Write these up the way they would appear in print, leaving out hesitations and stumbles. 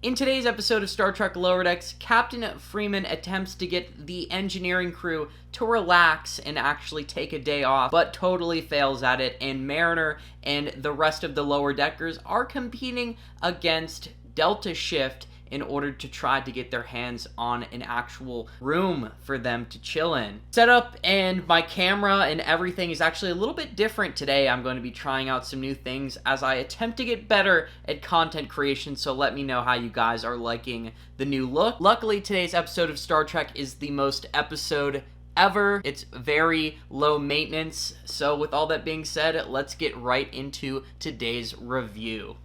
In today's episode of Star Trek Lower Decks, Captain Freeman attempts to get the engineering crew to relax and actually take a day off, but totally fails at it, and Mariner and the rest of the lower deckers are competing against Delta Shift in order to try to get their hands on an actual room for them to chill in. Setup and my camera and everything is actually a little bit different today. I'm going to be trying out some new things as I attempt to get better at content creation, so let me know how you guys are liking the new look. Luckily, today's episode of Star Trek is the most episode ever. It's very low maintenance, so with all that being said, let's get right into today's review.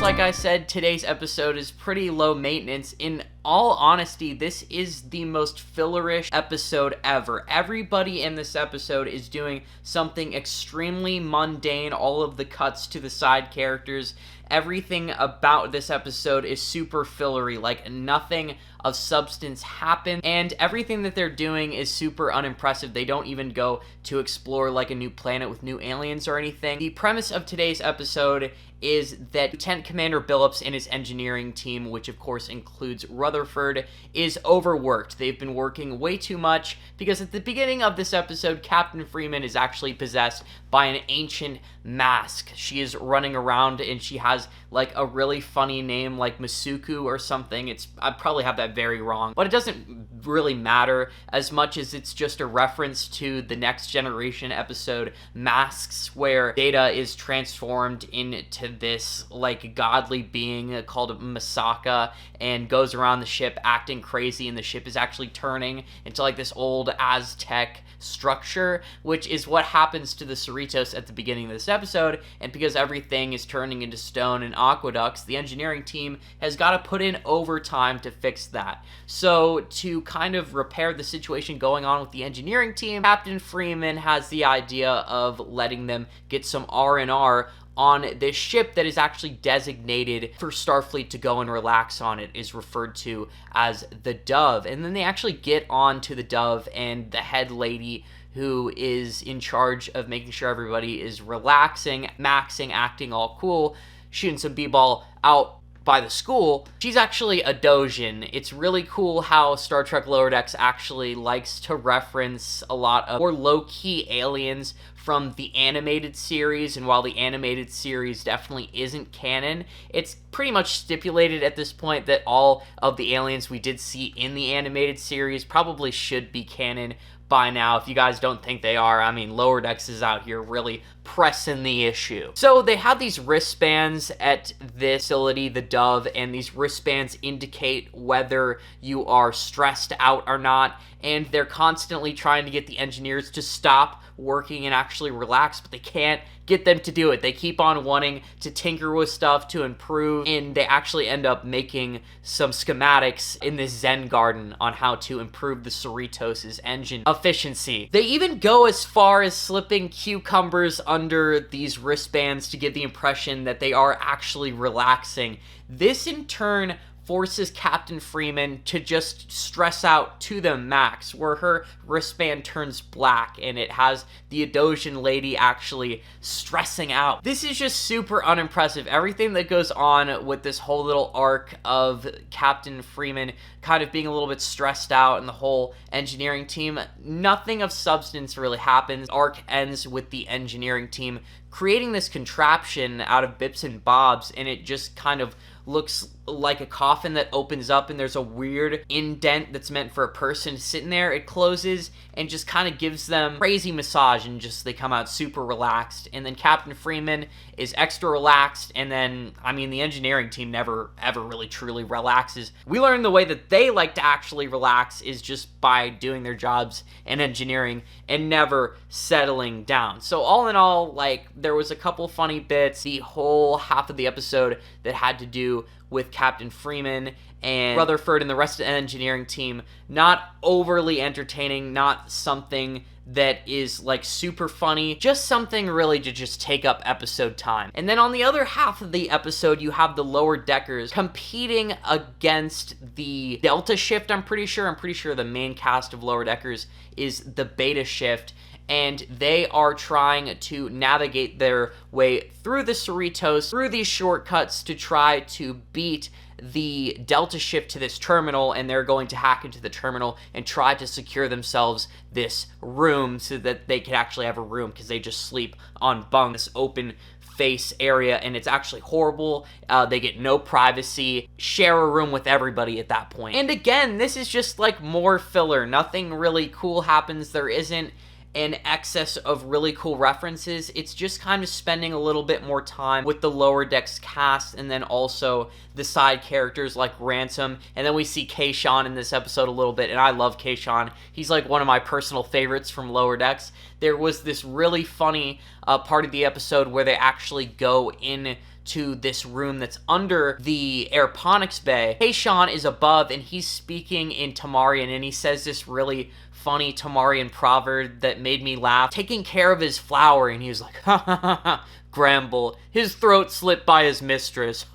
Like I said, today's episode is pretty low maintenance. In all honesty, this is the most fillerish episode ever. Everybody in this episode is doing something extremely mundane. All of the cuts to the side characters, everything about this episode is super fillery. Like, nothing of substance happens, and everything that they're doing is super unimpressive. They don't even go to explore like a new planet with new aliens or anything. The premise of today's episode is that Lieutenant Commander Billups and his engineering team, which of course includes Rutherford, is overworked. They've been working way too much because at the beginning of this episode, Captain Freeman is actually possessed by an ancient mask. She is running around and she has like a really funny name like Masuku or something. I probably have that very wrong, but it doesn't really matter as much as it's just a reference to the Next Generation episode Masks, where Data is transformed into this like godly being called Masaka and goes around the ship acting crazy, and the ship is actually turning into like this old Aztec structure, which is what happens to the Cerritos at the beginning of this episode. And because everything is turning into stone and aqueducts, the engineering team has got to put in overtime to fix that. So to kind of repair the situation going on with the engineering team, Captain Freeman has the idea of letting them get some R&R on this ship that is actually designated for Starfleet to go and relax on. It is referred to as the Dove. And then they actually get on to the Dove, and the head lady who is in charge of making sure everybody is relaxing, maxing, acting all cool, shooting some b-ball out by the school, she's actually a Dojin. It's really cool how Star Trek Lower Decks actually likes to reference a lot of more low-key aliens from the animated series, and while the animated series definitely isn't canon, it's pretty much stipulated at this point that all of the aliens we did see in the animated series probably should be canon by now. If you guys don't think they are, I mean, Lower Decks is out here really pressing the issue. So they have these wristbands at this facility, the Dove, and these wristbands indicate whether you are stressed out or not, and they're constantly trying to get the engineers to stop working and actually relax, but they can't get them to do it. They keep on wanting to tinker with stuff to improve, and they actually end up making some schematics in this Zen garden on how to improve the Cerritos' engine efficiency. They even go as far as slipping cucumbers under these wristbands to give the impression that they are actually relaxing. This in turn forces Captain Freeman to just stress out to the max, where her wristband turns black and it has the Adosian lady actually stressing out. This is just super unimpressive. Everything that goes on with this whole little arc of Captain Freeman kind of being a little bit stressed out and the whole engineering team, nothing of substance really happens. Arc ends with the engineering team creating this contraption out of bips and bobs, and it just kind of looks like a coffin that opens up and there's a weird indent that's meant for a person sitting there. It closes and just kind of gives them crazy massage, and just they come out super relaxed. And then Captain Freeman is extra relaxed, and then, I mean, the engineering team never ever really truly relaxes. We learn the way that they like to actually relax is just by doing their jobs in engineering and never settling down. So all in all, like, there was a couple funny bits. The whole half of the episode that had to do with Captain Freeman and Rutherford and the rest of the engineering team, not overly entertaining, not something that is like super funny, just something really to just take up episode time. And then on the other half of the episode, you have the lower deckers competing against the Delta Shift. I'm pretty sure the main cast of lower deckers is the Beta Shift, and they are trying to navigate their way through the Cerritos, through these shortcuts to try to beat the Delta Shift to this terminal, and they're going to hack into the terminal and try to secure themselves this room so that they can actually have a room, because they just sleep on bunks, open face area, and it's actually horrible. They get no privacy, share a room with everybody at that point. And again, this is just like more filler. Nothing really cool happens. There isn't an excess of really cool references. It's just kind of spending a little bit more time with the Lower Decks cast, and then also the side characters like Ransom, and then we see Kayshawn in this episode a little bit, and I love Kayshawn. He's like one of my personal favorites from Lower Decks. There was this really funny part of the episode where they actually go in to this room that's under the aeroponics bay. Kayshawn is above, and he's speaking in Tamarian, and he says this really funny Tamarian proverb that made me laugh. Taking care of his flower, and he was like, ha ha ha ha, Gramble, his throat slit by his mistress.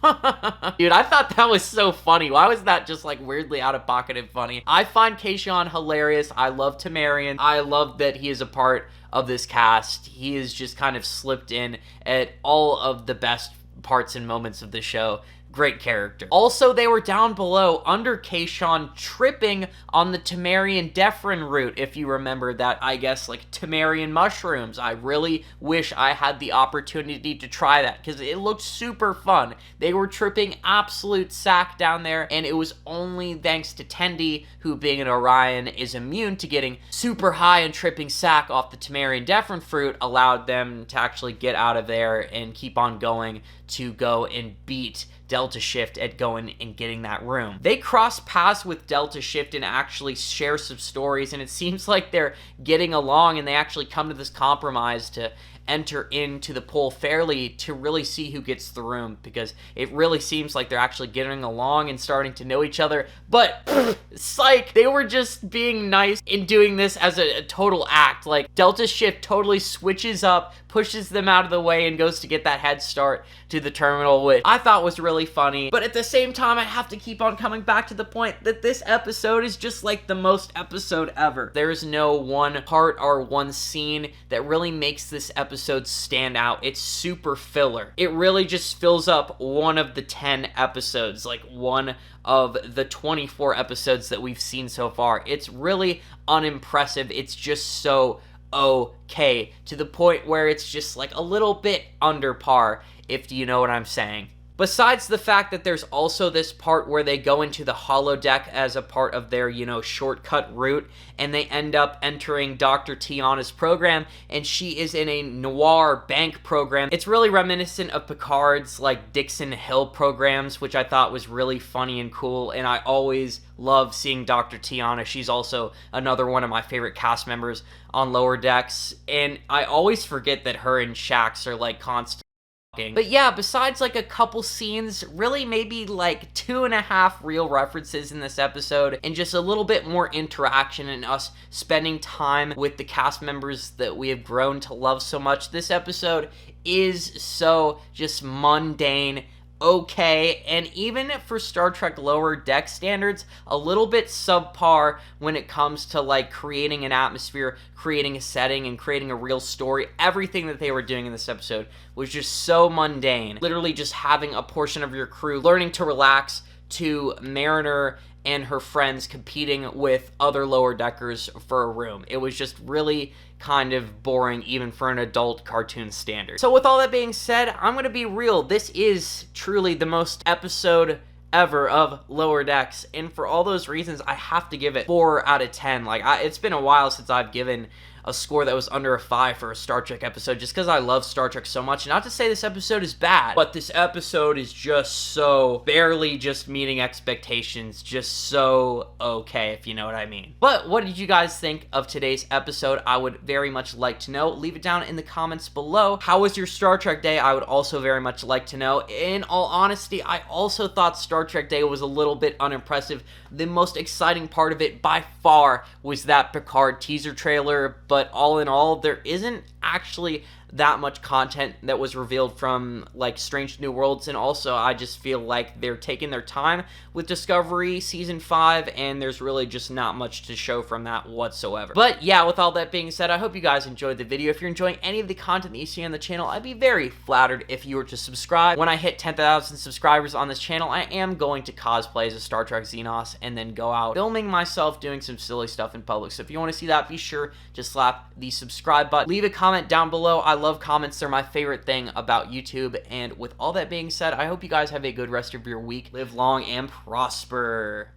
Dude, I thought that was so funny. Why was that just like weirdly out of pocket and funny? I find Kayshawn hilarious. I love Tamarian. I love that he is a part of this cast. He is just kind of slipped in at all of the best parts and moments of the show. Great character. Also, they were down below under Kayshawn tripping on the Tamarian Defrin root, if you remember that, I guess, like Tamarian mushrooms. I really wish I had the opportunity to try that, because it looked super fun. They were tripping absolute sack down there, and it was only thanks to Tendi, who being an Orion is immune to getting super high and tripping sack off the Tamarian Defrin fruit, allowed them to actually get out of there and keep on going to go and beat Delta Shift at going and getting that room. They cross paths with Delta Shift and actually share some stories, and it seems like they're getting along, and they actually come to this compromise to enter into the poll fairly to really see who gets the room, because it really seems like they're actually getting along and starting to know each other. But psych, they were just being nice in doing this as a total act. Like, Delta Shift totally switches up, pushes them out of the way, and goes to get that head start to the terminal, which I thought was really funny. But at the same time, I have to keep on coming back to the point that this episode is just like the most episode ever. There's no one part or one scene that really makes this episode stand out. It's super filler. It really just fills up one of the 10 episodes, like one of the 24 episodes that we've seen so far. It's really unimpressive. It's just so okay, to the point where it's just like a little bit under par, if you know what I'm saying. Besides the fact that there's also this part where they go into the holodeck as a part of their, shortcut route, and they end up entering Dr. Tiana's program, and she is in a noir bank program. It's really reminiscent of Picard's, like, Dixon Hill programs, which I thought was really funny and cool, and I always love seeing Dr. Tiana. She's also another one of my favorite cast members on Lower Decks, and I always forget that her and Shax are, like, constant. But yeah, besides like a couple scenes, really maybe like 2.5 real references in this episode, and just a little bit more interaction and us spending time with the cast members that we have grown to love so much, this episode is so just mundane, okay, and even for Star Trek Lower Deck standards, a little bit subpar when it comes to like creating an atmosphere, creating a setting, and creating a real story. Everything that they were doing in this episode was just so mundane. Literally just having a portion of your crew learning to relax, to Mariner and her friends competing with other lower deckers for a room. It was just really kind of boring, even for an adult cartoon standard. So with all that being said, I'm gonna be real. This is truly the most episode ever of Lower Decks, and for all those reasons, I have to give it 4 out of 10. Like, it's been a while since I've given a score that was under a 5 for a Star Trek episode, just because I love Star Trek so much. Not to say this episode is bad, but this episode is just so barely just meeting expectations, just so okay, if you know what I mean. But what did you guys think of today's episode? I would very much like to know. Leave it down in the comments below. How was your Star Trek day? I would also very much like to know. In all honesty, I also thought Star Trek Day was a little bit unimpressive. The most exciting part of it by far was that Picard teaser trailer, but but all in all, there isn't actually that much content that was revealed from like Strange New Worlds, and also I just feel like they're taking their time with Discovery Season 5, and there's really just not much to show from that whatsoever. But yeah, with all that being said, I hope you guys enjoyed the video. If you're enjoying any of the content that you see on the channel, I'd be very flattered if you were to subscribe. When I hit 10,000 subscribers on this channel, I am going to cosplay as a Star Trek Xenos and then go out filming myself doing some silly stuff in public. So if you want to see that, be sure to slap the subscribe button. Leave a comment down below. I love comments. They're my favorite thing about YouTube. And with all that being said, I hope you guys have a good rest of your week. Live long and prosper.